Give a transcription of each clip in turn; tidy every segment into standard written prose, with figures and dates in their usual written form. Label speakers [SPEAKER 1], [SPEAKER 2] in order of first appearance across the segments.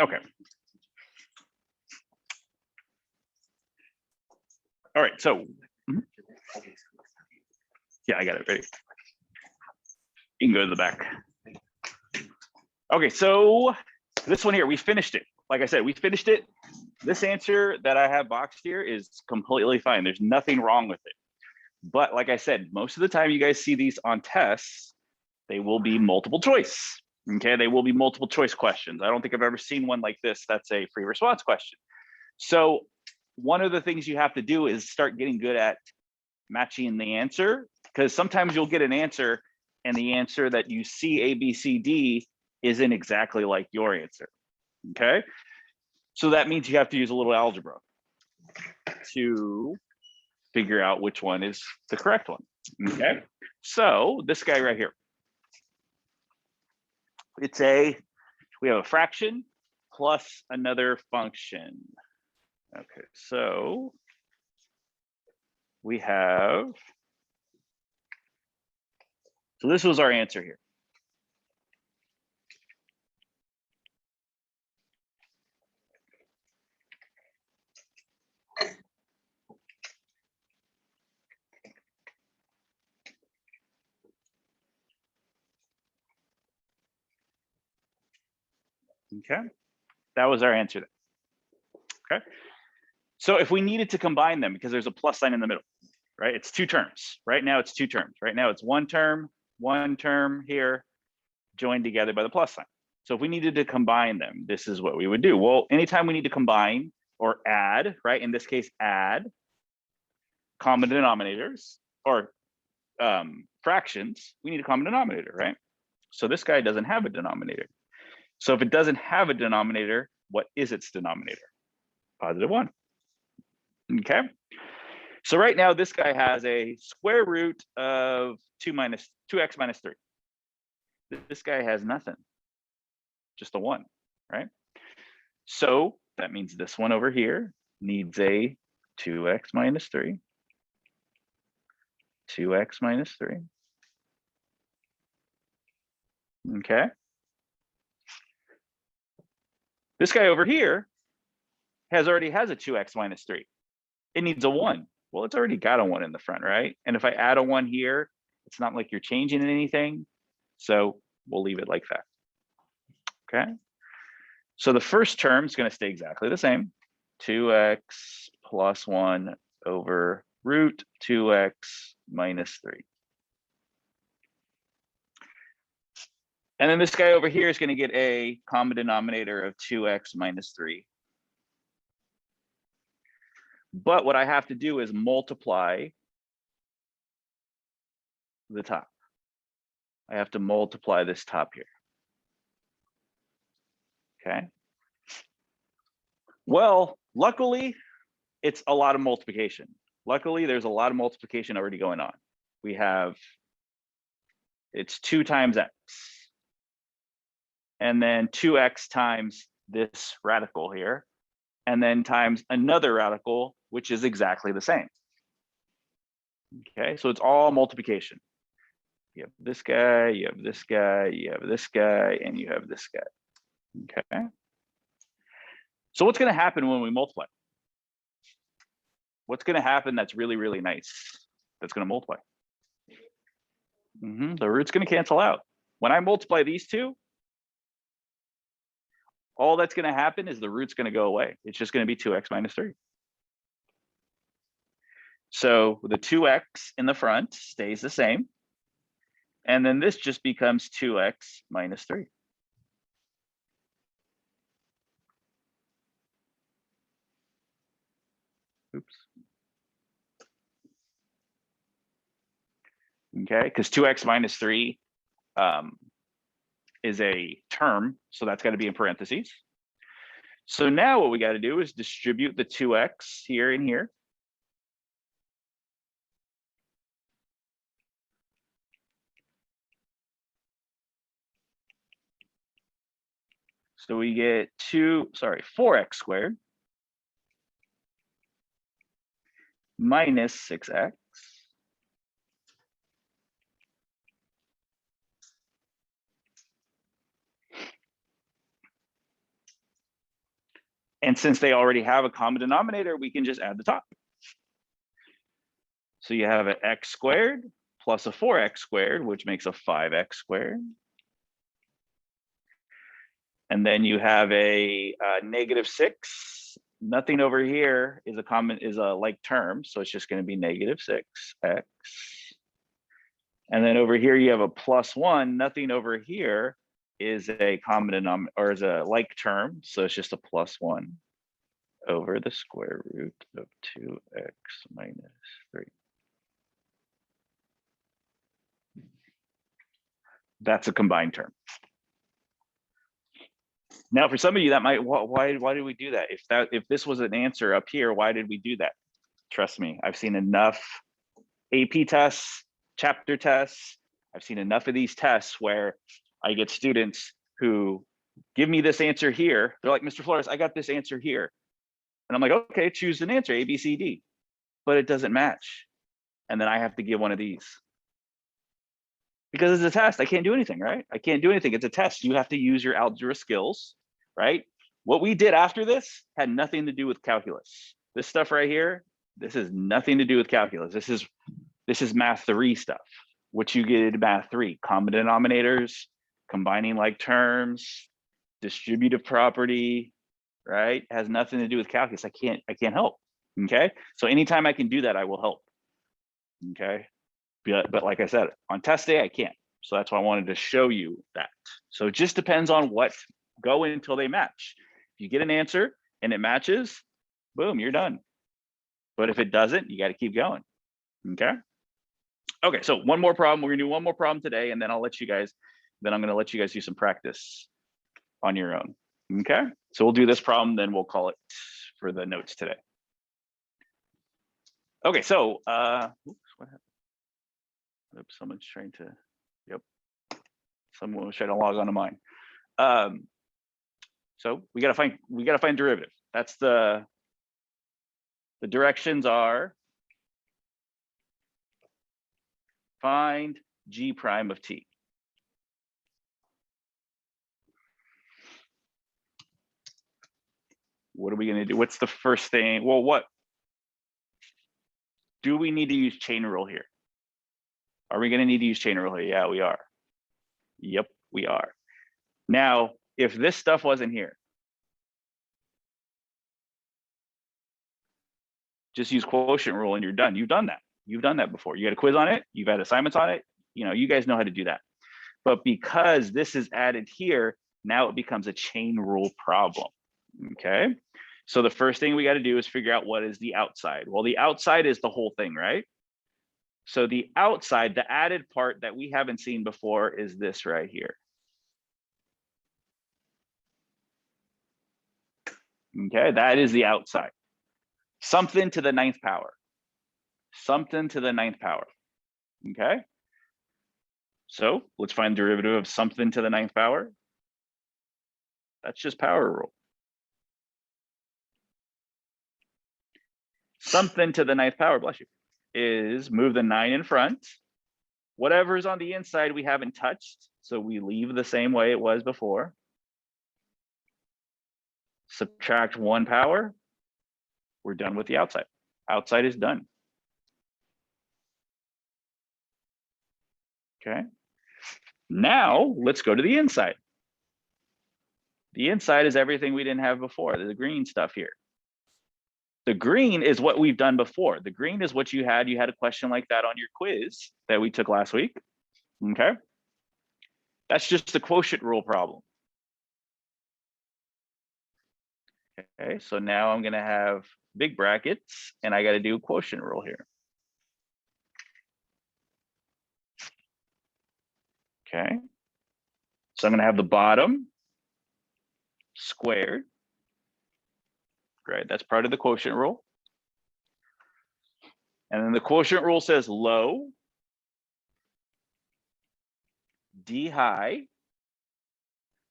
[SPEAKER 1] Okay. All right, so yeah, I got it ready. You can go to the back. Okay, so this one here, we finished it. Like I said, we finished it. This answer that I have boxed here is completely fine. There's nothing wrong with it. But like I said, most of the time you guys see these on tests, they will be multiple choice. Okay, they will be multiple choice questions. I don't think I've ever seen one like this that's a free response question. So one of the things you have to do is start getting good at matching the answer, because sometimes you'll get an answer and the answer that you see A, B, C, D isn't exactly like your answer. Okay, so that means you have to use a little algebra to figure out which one is the correct one. Okay, so this guy right here, we have a fraction plus another function. Okay, so we have, so this was our answer here. Okay, that was our answer. Okay, so if we needed to combine them, because there's a plus sign in the middle, right? It's two terms. Right now it's two terms. Right now it's one term here joined together by the plus sign. So if we needed to combine them, this is what we would do. Well, anytime we need to combine or add, right? In this case, add common denominators or fractions, we need a common denominator, right? So this guy doesn't have a denominator. So if it doesn't have a denominator, what is its denominator? Positive 1. Okay. So right now, this guy has a square root of 2x minus 3. This guy has nothing, just a 1, right? So that means this one over here needs a 2x minus 3, 2x minus 3. Okay. This guy over here already has a 2x minus 3. It needs a 1. Well, it's already got a 1 in the front, right? And if I add a 1 here, it's not like you're changing anything. So we'll leave it like that. Okay. So the first term is going to stay exactly the same. 2x plus 1 over root 2x minus 3. And then this guy over here is going to get a common denominator of 2x minus 3. But what I have to do is multiply the top. I have to multiply this top here. Okay. Well, luckily, it's a lot of multiplication. Luckily, there's a lot of multiplication already going on. We have, it's 2 times x. And then 2x times this radical here. And then times another radical, which is exactly the same. Okay, so it's all multiplication. You have this guy, you have this guy, you have this guy, and you have this guy. Okay. So what's going to happen when we multiply? What's going to happen that's really, really nice? That's going to multiply. The root's going to cancel out. When I multiply these two, all that's going to happen is the root's going to go away. It's just going to be 2x minus 3. So the 2x in the front stays the same. And then this just becomes 2x minus 3. Oops. Okay, because 2x minus 3 is a term, so that's got to be in parentheses. So now what we got to do is distribute the 2x here and here. So we get 4x squared minus 6x And since they already have a common denominator, we can just add the top. So you have an x squared plus a 4x squared, which makes a 5x squared. And then you have a -6. Nothing over here is a like term, so it's just going to be -6x. And then over here you have a +1. Nothing over here is a common denominator or is a like term, so it's just a +1 over the square root of 2x minus 3. That's a combined term. Now, for some of you, that might, why did we do that? If this was an answer up here, why did we do that? Trust me, I've seen enough AP tests, chapter tests. I've seen enough of these tests where I get students who give me this answer here. They're like, Mr. Flores, I got this answer here. And I'm like, okay, choose an answer, A, B, C, D. But it doesn't match. And then I have to give one of these. Because it's a test, I can't do anything, right? I can't do anything, it's a test. You have to use your algebra skills, right? What we did after this had nothing to do with calculus. This stuff right here, this has nothing to do with calculus. This is math 3 stuff. What you get in math 3, common denominators, combining like terms, distributive property, right? Has nothing to do with calculus. I can't help, okay? So anytime I can do that, I will help, okay? But like I said, on test day, I can't. So that's why I wanted to show you that. So it just depends on what, go until they match. If you get an answer and it matches, boom, you're done. But if it doesn't, you got to keep going, okay? Okay, so one more problem. We're gonna do one more problem today, and then I'm gonna let you guys do some practice on your own, okay? So we'll do this problem, then we'll call it for the notes today. Okay, so, oops, what happened? Oops, someone's trying to, yep. Someone was trying to log on to mine. So we gotta find derivative. That's the directions are find g prime of t. What are we gonna do? What's the first thing? Well, what do we need to use chain rule here? Are we gonna need to use chain rule here? Yeah, we are. Yep, we are. Now, if this stuff wasn't here, just use quotient rule and you're done. You've done that. You've done that before. You had a quiz on it. You've had assignments on it. You know, you guys know how to do that. But because this is added here, now it becomes a chain rule problem, okay? So the first thing we got to do is figure out what is the outside. Well, the outside is the whole thing, right? So the outside, the added part that we haven't seen before is this right here. Okay, that is the outside. Something to the 9th power. Something to the 9th power, okay? So let's find the derivative of something to the 9th power. That's just power rule. Something to the 9th power, bless you, is move the 9 in front. Whatever is on the inside we haven't touched, so we leave the same way it was before. Subtract 1 power, we're done with the outside. Outside is done. Okay. Now let's go to the inside. The inside is everything we didn't have before, the green stuff here. The green is what we've done before. The green is what you had. You had a question like that on your quiz that we took last week, okay? That's just the quotient rule problem. Okay, so now I'm gonna have big brackets and I gotta do quotient rule here. Okay, so I'm gonna have the bottom squared, right? That's part of the quotient rule. And then the quotient rule says low, d high,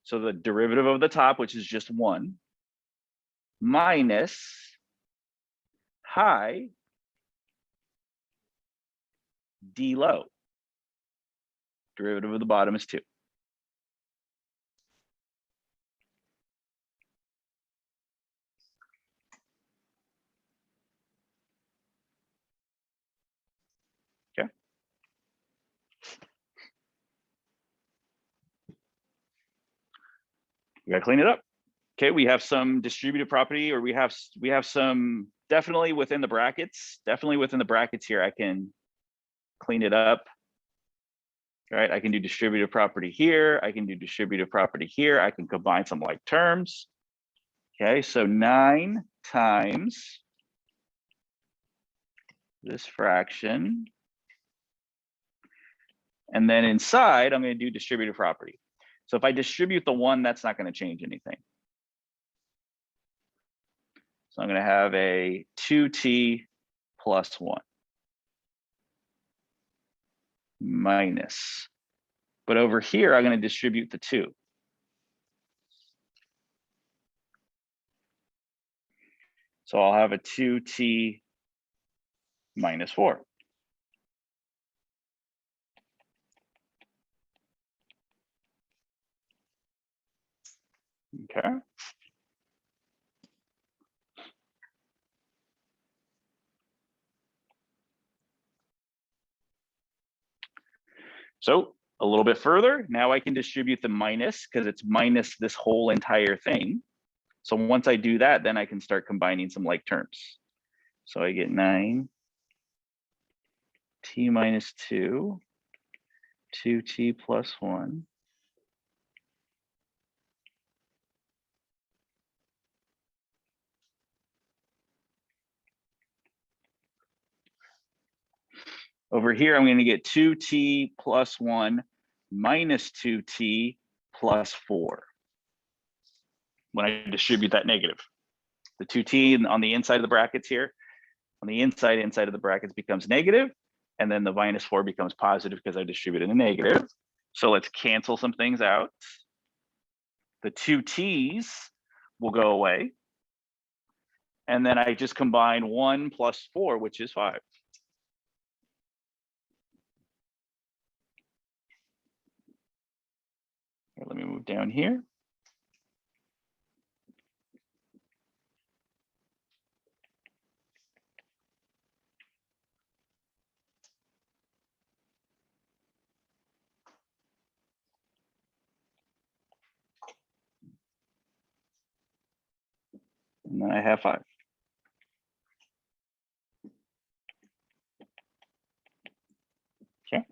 [SPEAKER 1] so the derivative of the top, which is just 1, minus high, d low. Derivative of the bottom is 2. We gotta clean it up. Okay, we have some distributive property, or we have some definitely within the brackets. Definitely within the brackets here, I can clean it up. Right, I can do distributive property here. I can do distributive property here. I can combine some like terms. Okay, so 9 times this fraction. And then inside, I'm going to do distributive property. So if I distribute the 1, that's not going to change anything. So I'm going to have a 2t plus 1 minus. But over here, I'm going to distribute the 2. So I'll have a 2t minus 4. Okay. So a little bit further, now I can distribute the minus because it's minus this whole entire thing. So once I do that, then I can start combining some like terms. So I get 9 t minus 2, 2t plus 1. Over here, I'm going to get 2t plus 1 minus 2t plus 4 when I distribute that negative. The 2t on the inside of the brackets here, on the inside of the brackets becomes negative, and then the minus 4 becomes positive because I distributed a negative. So let's cancel some things out. The 2t's will go away. And then I just combine 1 plus 4, which is 5. Here, let me move down here. And then I have 5. Okay.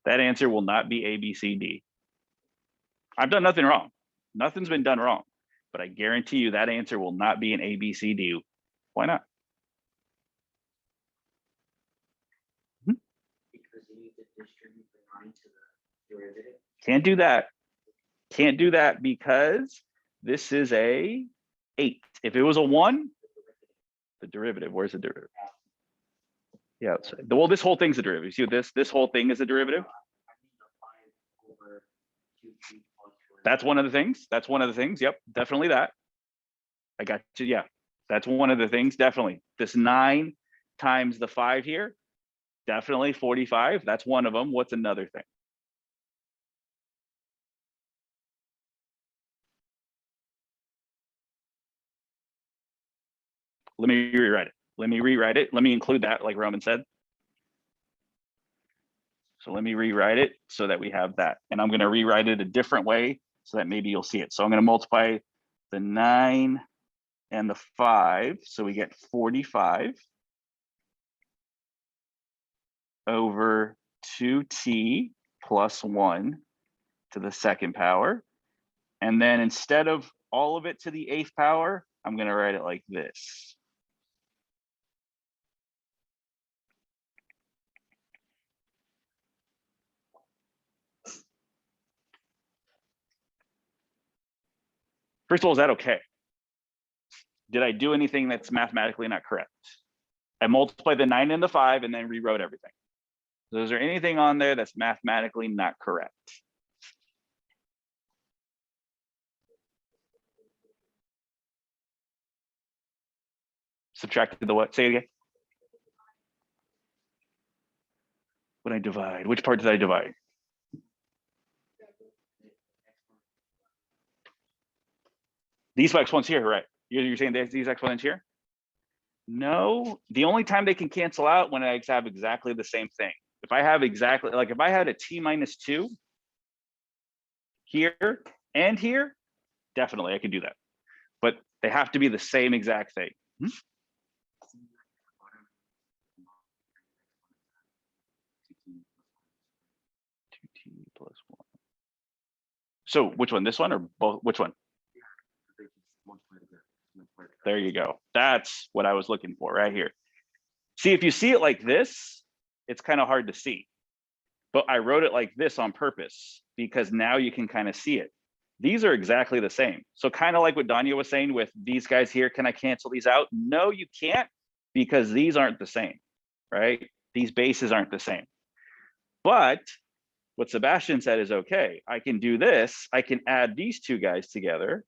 [SPEAKER 1] That answer will not be A, B, C, D. I've done nothing wrong. Nothing's been done wrong. But I guarantee you that answer will not be an A, B, C, D. Why not?
[SPEAKER 2] Because you need to distribute the 9 to the derivative.
[SPEAKER 1] Can't do that. Can't do that because this is a 8. If it was a 1, the derivative, where's the derivative? Yeah, well, this whole thing's a derivative. See this whole thing is a derivative. That's one of the things. That's one of the things. Yep, definitely that. I got you. Yeah, that's one of the things. Definitely. This 9 times the 5 here, definitely 45. That's one of them. What's another thing? Let me rewrite it. Let me rewrite it. Let me include that, like Roman said. So let me rewrite it so that we have that. And I'm going to rewrite it a different way so that maybe you'll see it. So I'm going to multiply the 9 and the 5. So we get 45 over 2t plus 1 to the 2nd power. And then instead of all of it to the 8th power, I'm going to write it like this. First of all, is that okay? Did I do anything that's mathematically not correct? I multiplied the 9 and the 5 and then rewrote everything. So is there anything on there that's mathematically not correct? Subtracted the what? Say it again. What did I divide? Which part did I divide? These exponents here, right? You're saying these exponents here? No, the only time they can cancel out when I have exactly the same thing. If I have exactly, like if I had a t minus 2 here and here, definitely I could do that. But they have to be the same exact thing. 2t plus 1. So which one, this one or both? Which one? There you go. That's what I was looking for right here. See, if you see it like this, it's kind of hard to see. But I wrote it like this on purpose because now you can kind of see it. These are exactly the same. So kind of like what Danya was saying with these guys here, can I cancel these out? No, you can't, because these aren't the same, right? These bases aren't the same. But what Sebastian said is okay. I can do this. I can add these two guys together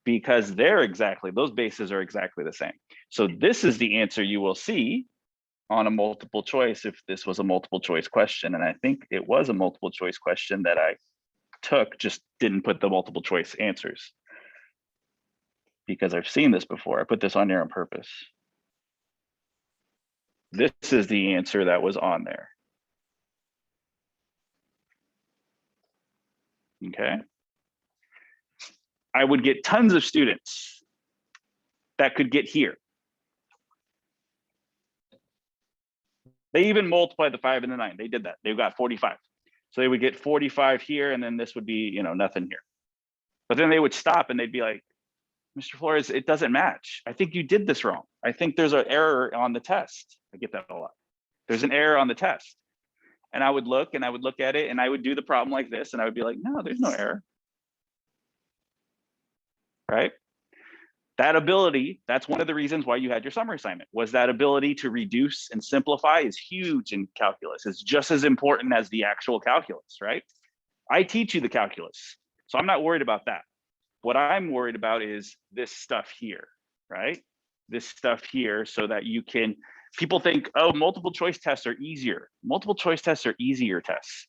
[SPEAKER 1] because those bases are exactly the same. So this is the answer you will see on a multiple choice if this was a multiple choice question. And I think it was a multiple choice question that I took, just didn't put the multiple choice answers because I've seen this before. I put this on there on purpose. This is the answer that was on there. Okay. I would get tons of students that could get here. They even multiplied the 5 and the 9. They did that. They've got 45. So they would get 45 here, and then this would be, you know, nothing here. But then they would stop and they'd be like, Mr. Flores, it doesn't match. I think you did this wrong. I think there's an error on the test. I get that a lot. There's an error on the test. And I would look at it and I would do the problem like this. And I would be like, no, there's no error. Right? That ability, that's one of the reasons why you had your summer assignment, was that ability to reduce and simplify is huge in calculus. It's just as important as the actual calculus, right? I teach you the calculus, so I'm not worried about that. What I'm worried about is this stuff here, right? This stuff here, so that you can, people think, oh, multiple choice tests are easier. Multiple choice tests are easier tests.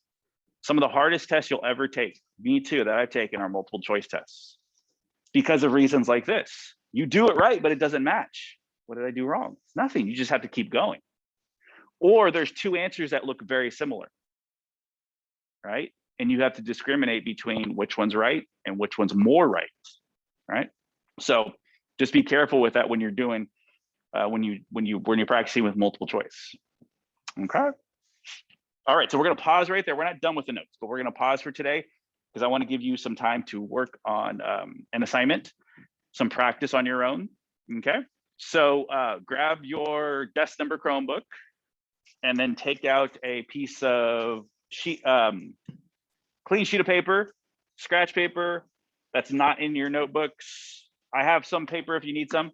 [SPEAKER 1] Some of the hardest tests you'll ever take, me too, that I've taken are multiple choice tests because of reasons like this. You do it right, but it doesn't match. What did I do wrong? Nothing, you just have to keep going. Or there's two answers that look very similar, right? And you have to discriminate between which one's right and which one's more right, right? So just be careful with that when you're doing, when you're practicing with multiple choice. Okay. All right, so we're gonna pause right there. We're not done with the notes, but we're gonna pause for today because I want to give you some time to work on an assignment, some practice on your own. Okay. So grab your desk number Chromebook and then take out a piece of clean sheet of paper, scratch paper that's not in your notebooks. I have some paper if you need some.